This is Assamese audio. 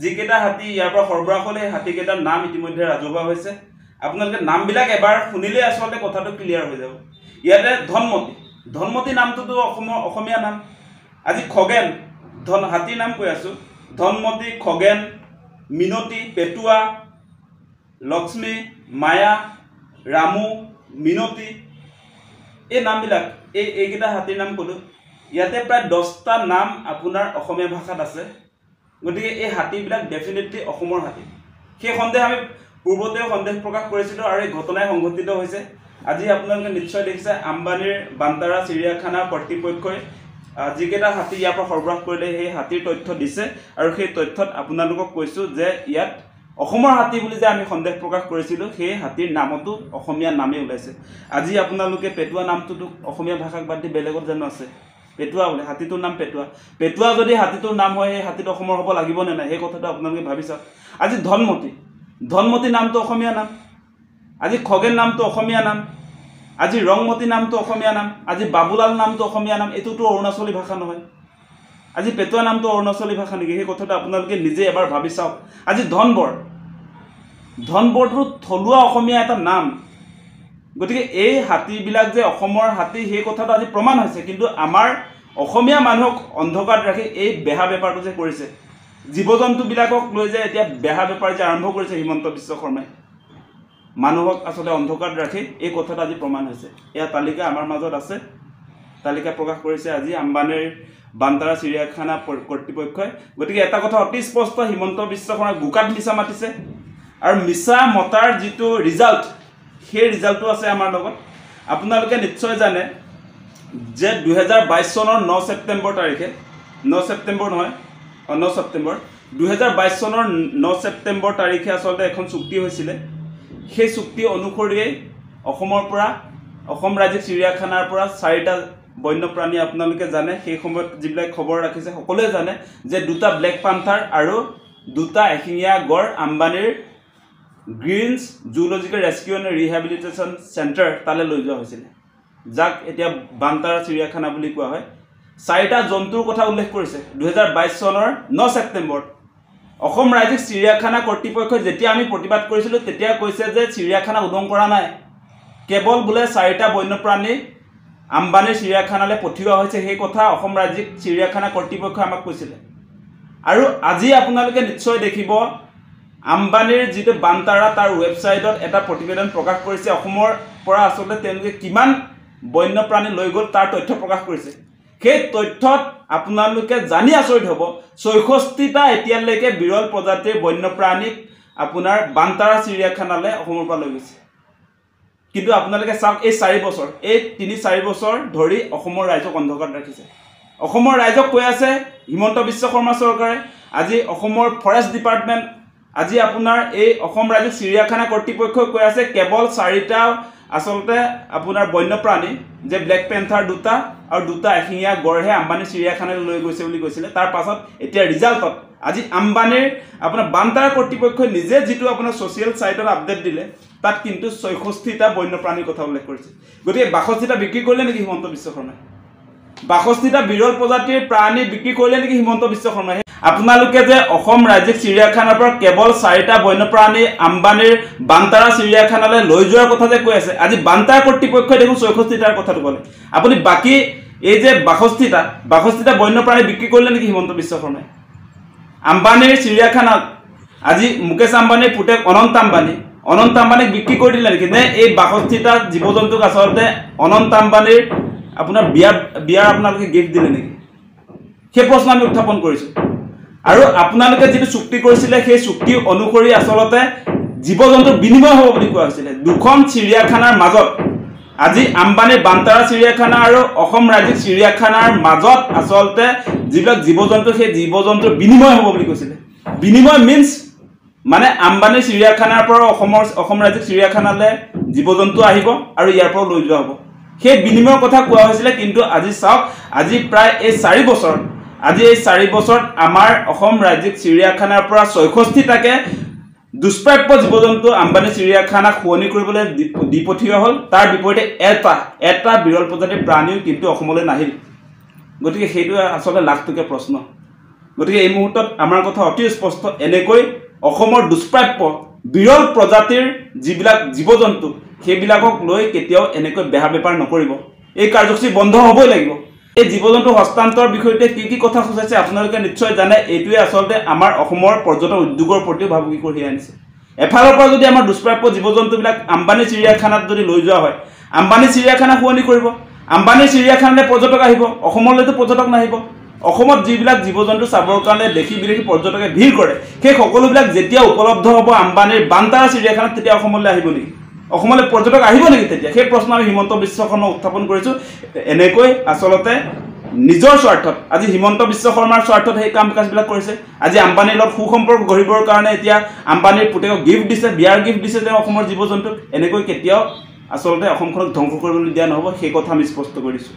যিকেইটা হাতী ইয়াৰ পৰা সৰবৰাহ হ'লে হাতীকেইটাৰ নাম ইতিমধ্যে ৰাজহুৱা হৈছে আপোনালোকে নামবিলাক এবাৰ শুনিলে আসলে কথাটো ক্লিয়াৰ হৈ যাব ইয়াতে ধনমতি নামটোতো অসমীয়া নাম আজি খগেন হাতীৰ নাম কৈ আছো ধনমতি খগেন মিনতি পেটুৱা লক্ষ্মী মায়া ৰামু মিনতি এই নামবিলাক এইকেইটা হাতীৰ নাম ক'লো ইয়াতে প্ৰায় 10টা নাম আপোনাৰ অসমীয়া ভাষাত আছে গতিকে এই হাতীবিলাক ডেফিনেটলি অসমৰ হাতী সেই সন্দেহ আমি পূৰ্বতেও সন্দেহ প্ৰকাশ কৰিছিলোঁ আৰু এই ঘটনাই সংঘটিত হৈছে আজি আপোনালোকে নিশ্চয় দেখিছে আম্বানীৰ বান্তাৰা চিৰিয়াখানা কৰ্তৃপক্ষই যিকেইটা হাতী ইয়াৰ পৰা সৰবৰাহ কৰিলে সেই হাতীৰ তথ্য দিছে আৰু সেই তথ্যত আপোনালোকক কৈছোঁ যে ইয়াত অসমৰ হাতী বুলি যে আমি সন্দেহ প্ৰকাশ কৰিছিলোঁ সেই হাতীৰ নামতো অসমীয়া নামেই ওলাইছে আজি আপোনালোকে পেটুৱা নামটোতো অসমীয়া ভাষাক বাদ দি বেলেগত জানো আছে পেটুৱা বোলে হাতীটোৰ নাম পেটুৱা যদি হাতীটোৰ নাম হয় সেই হাতীটো অসমৰ হ'ব লাগিব নে নাই সেই কথাটো আপোনালোকে ভাবি চাওক আজি ধনমতি নামটো অসমীয়া নাম আজি খগেন নামটো অসমীয়া নাম আজি ৰংমতি নামটো অসমীয়া নাম আজি বাবুলাল নামটো অসমীয়া নাম এইটোতো অৰুণাচলী ভাষা নহয় আজি পেটুৱা নামটো অৰুণাচলী ভাষা নেকি সেই কথাটো আপোনালোকে নিজে এবাৰ ভাবি চাওক আজি ধনবৰটো থলুৱা অসমীয়া এটা নাম গতিকে এই হাতীবিলাক যে অসমৰ হাতী সেই কথাটো আজি প্ৰমাণ হৈছে কিন্তু আমাৰ অসমীয়া মানুহক অন্ধকাৰত ৰাখি এই বেহা বেপাৰটো যে কৰিছে জীৱ জন্তুবিলাকক লৈ যে এতিয়া বেহা বেপাৰ যে আৰম্ভ কৰিছে হিমন্ত বিশ্ব শৰ্মাই মানুহক আসলে অন্ধকাৰত ৰাখি এই কথাটো আজি প্ৰমাণ হৈছে এয়া তালিকা আমাৰ মাজত আছে তালিকা প্ৰকাশ কৰিছে আজি আম্বানীৰ বান্তাৰা চিৰিয়াখানা কৰ্তৃপক্ষই গতিকে এটা কথা অতি স্পষ্ট হিমন্ত বিশ্ব শৰ্মাই গোকাত মিছা মাতিছে আৰু মিছা মতাৰ যিটো ৰিজাল্ট সেই ৰিজাল্টটো আছে আমাৰ লগত আপোনালোকে নিশ্চয় জানে যে 2022 চনৰ 9 ছেপ্টেম্বৰ তাৰিখে 9 ছেপ্টেম্বৰ 2022 চনৰ 9 ছেপ্টেম্বৰ তাৰিখে আসলে এখন চুক্তি হৈছিলে সেই চুক্তি অনুসৰিয়ে অসমৰ পৰা অসম ৰাজ্যিক চিৰিয়াখানাৰ পৰা 4টা বন্যপ্ৰাণী আপোনালোকে জানে সেই সময়ত যিবিলাক খবৰ ৰাখিছে সকলোৱে জানে যে 2টা ব্লেক পান্থাৰ আৰু 2টা এশিঙীয়া গড় আম্বানীৰ Greens zoological rescue and rehabilitation centre তালৈ লৈ যোৱা হৈছিলে যাক এতিয়া বান্তাৰা চিৰিয়াখানা বুলি কোৱা হয় 4টা জন্তুৰ কথা উল্লেখ কৰিছে 2022 চনৰ 9 ছেপ্টেম্বৰ অসম ৰাজ্যিক চিৰিয়াখানা কৰ্তৃপক্ষই যেতিয়া আমি প্ৰতিবাদ কৰিছিলোঁ তেতিয়া কৈছে যে চিৰিয়াখানা উদং কৰা নাই কেৱল বোলে 4টা বন্যপ্ৰাণী আম্বানীৰ চিৰিয়াখানালৈ পঠিওৱা হৈছে সেই কথা অসম ৰাজ্যিক চিৰিয়াখানা কৰ্তৃপক্ষই আমাক কৈছিলে আৰু আজি আপোনালোকে নিশ্চয় দেখিব আম্বানীৰ যিটো বান্তাৰা তাৰ ৱেবছাইটত এটা প্ৰতিবেদন প্ৰকাশ কৰিছে অসমৰ পৰা আসলে তেওঁলোকে কিমান বন্যপ্ৰাণী লৈ গ'ল তাৰ তথ্য প্ৰকাশ কৰিছে সেই তথ্যত আপোনালোকে জানি আচৰিত হ'ব 64টা এতিয়ালৈকে বিৰল প্ৰজাতিৰ বন্যপ্ৰাণীক আপোনাৰ বান্তাৰা চিৰিয়াখানালৈ অসমৰ পৰা লৈ গৈছে কিন্তু আপোনালোকে চাওক এই 4 বছৰ এই 3-4 বছৰ ধৰি অসমৰ ৰাইজক অন্ধকাৰত ৰাখিছে অসমৰ ৰাইজক কৈ আছে হিমন্ত বিশ্ব শৰ্মা চৰকাৰে আজি অসমৰ ফৰেষ্ট ডিপাৰ্টমেণ্ট আজি আপোনাৰ এই অসম ৰাজ্যিক চিৰিয়াখানা কৰ্তৃপক্ষই কৈ আছে কেৱল 4টা আসলতে আপোনাৰ বন্যপ্ৰাণী যে ব্লেক পেন্থাৰ 2টা আৰু 2টা এশিঙীয়া গড়হে আম্বানী চিৰিয়াখানালৈ লৈ গৈছে বুলি কৈছিলে তাৰ পাছত এতিয়া ৰিজাল্টত আজি আম্বানীৰ আপোনাৰ বান্তাৰা কৰ্তৃপক্ষই নিজে যিটো আপোনাৰ ছ'চিয়েল সাইটত আপডেট দিলে তাত কিন্তু 64টা বন্যপ্ৰাণীৰ কথা উল্লেখ কৰিছে গতিকে 62টা বিক্ৰী কৰিলে নেকি হিমন্ত বিশ্ব শৰ্মাই 62টা বিৰল প্ৰজাতিৰ প্ৰাণী বিক্ৰী কৰিলে নেকি হিমন্ত বিশ্ব শৰ্মাই আপোনালোকে যে অসম ৰাজ্যিক চিৰিয়াখানাৰ পৰা কেৱল 4টা বন্যপ্ৰাণী আম্বানীৰ বান্তাৰা চিৰিয়াখানালৈ লৈ যোৱাৰ কথা যে কৈ আছে আজি বান্তাৰা কৰ্তৃপক্ষই দেখোন 64টাৰ কথাটো ক'লে আপুনি বাকী এই যে 62টা বন্যপ্ৰাণী বিক্ৰী কৰিলে নেকি হিমন্ত বিশ্ব শৰ্মাই আম্বানীৰ চিৰিয়াখানাত আজি মুকেশ আম্বানীৰ পুতেক অনন্ত আম্বানীক বিক্ৰী কৰি দিলে নেকি নে এই 62টা জীৱ জন্তুক আচলতে অনন্ত আম্বানীৰ আপোনাৰ বিয়াৰ আপোনালোকে গিফ্ট দিলে নেকি সেই প্ৰশ্ন আমি উত্থাপন কৰিছোঁ আৰু আপোনালোকে যিটো চুক্তি কৰিছিলে সেই চুক্তি অনুসৰি আসলতে জীৱ জন্তুৰ বিনিময় হ'ব বুলি কোৱা হৈছিলে দুখন চিৰিয়াখানাৰ মাজত আজি আম্বানীৰ বান্তাৰা চিৰিয়াখানা আৰু অসম ৰাজ্যিক চিৰিয়াখানাৰ মাজত আসলতে যিবিলাক জীৱ জন্তু সেই জীৱ জন্তুৰ বিনিময় হ'ব বুলি কৈছিলে বিনিময় মিন্স মানে আম্বানীৰ চিৰিয়াখানাৰ পৰা অসম ৰাজ্যিক চিৰিয়াখানালৈ জীৱ জন্তু আহিব আৰু ইয়াৰ পৰা লৈ যোৱা হ'ব সেই বিনিময়ৰ কথা কোৱা হৈছিলে কিন্তু আজি চাওক আজি প্ৰায় এই 4 বছৰ আজি এই 4 বছৰত আমাৰ অসম ৰাজ্যিক চিৰিয়াখানাৰ পৰা 64টাকে দুষ্প্ৰাপ্য জীৱ জন্তু আম্বানী চিৰিয়াখানাক শুৱনি কৰিবলৈ দি পঠিওৱা হ'ল তাৰ বিপৰীতে এটা বিৰল প্ৰজাতিৰ প্ৰাণীও কিন্তু অসমলৈ নাহিল গতিকে সেইটো আচলতে লাখটকীয়া প্ৰশ্ন গতিকে এই মুহূৰ্তত আমাৰ কথা অতি স্পষ্ট, এনেকৈ অসমৰ দুষ্প্ৰাপ্য বিৰল প্ৰজাতিৰ যিবিলাক জীৱ জন্তু সেইবিলাকক লৈ কেতিয়াও এনেকৈ বেহা বেপাৰ নকৰিব। এই কাৰ্যসূচী বন্ধ হ'বই লাগিব। এই জীৱ জন্তু হস্তান্তৰ বিষয়তে কি কথা সূচাইছে আপোনালোকে নিশ্চয় জানে। এইটোৱে আচলতে আমাৰ অসমৰ পৰ্যটন উদ্যোগৰ প্ৰতিও ভাবুকি কঢ়িয়াই আনিছে। এফালৰ পৰা যদি আমাৰ দুষ্প্ৰাপ্য জীৱ জন্তুবিলাক আম্বানী চিৰিয়াখানাত যদি লৈ যোৱা হয়, আম্বানী চিৰিয়াখানা শুৱনি কৰিব, আম্বানী চিৰিয়াখানালৈ পৰ্যটক আহিব, অসমলৈতো পৰ্যটক নাহিব। অসমত যিবিলাক জীৱ জন্তু চাবৰ কাৰণে দেশী বিদেশী পৰ্যটকে ভিৰ কৰে, সেই সকলোবিলাক যেতিয়া উপলব্ধ হ'ব আম্বানীৰ বান্তাৰা চিৰিয়াখানাত, তেতিয়া অসমলৈ আহিব নেকি? অসমলৈ পৰ্যটক আহিব নেকি তেতিয়া? সেই প্ৰশ্ন আমি হিমন্ত বিশ্ব শৰ্মাক উত্থাপন কৰিছোঁ। এনেকৈ আচলতে নিজৰ স্বাৰ্থত, আজি হিমন্ত বিশ্ব শৰ্মাৰ স্বাৰ্থত সেই কাম কাজবিলাক কৰিছে। আজি আম্বানীৰ লগত সুসম্পৰ্ক গঢ়িবৰ কাৰণে এতিয়া আম্বানীৰ পুতেকক গিফ্ট দিছে, বিয়াৰ গিফ্ট দিছে তেওঁ অসমৰ জীৱ জন্তুক। এনেকৈ কেতিয়াও আচলতে অসমখনক ধ্বংস কৰিবলৈ দিয়া নহ'ব, সেই কথা আমি স্পষ্ট কৰিছোঁ।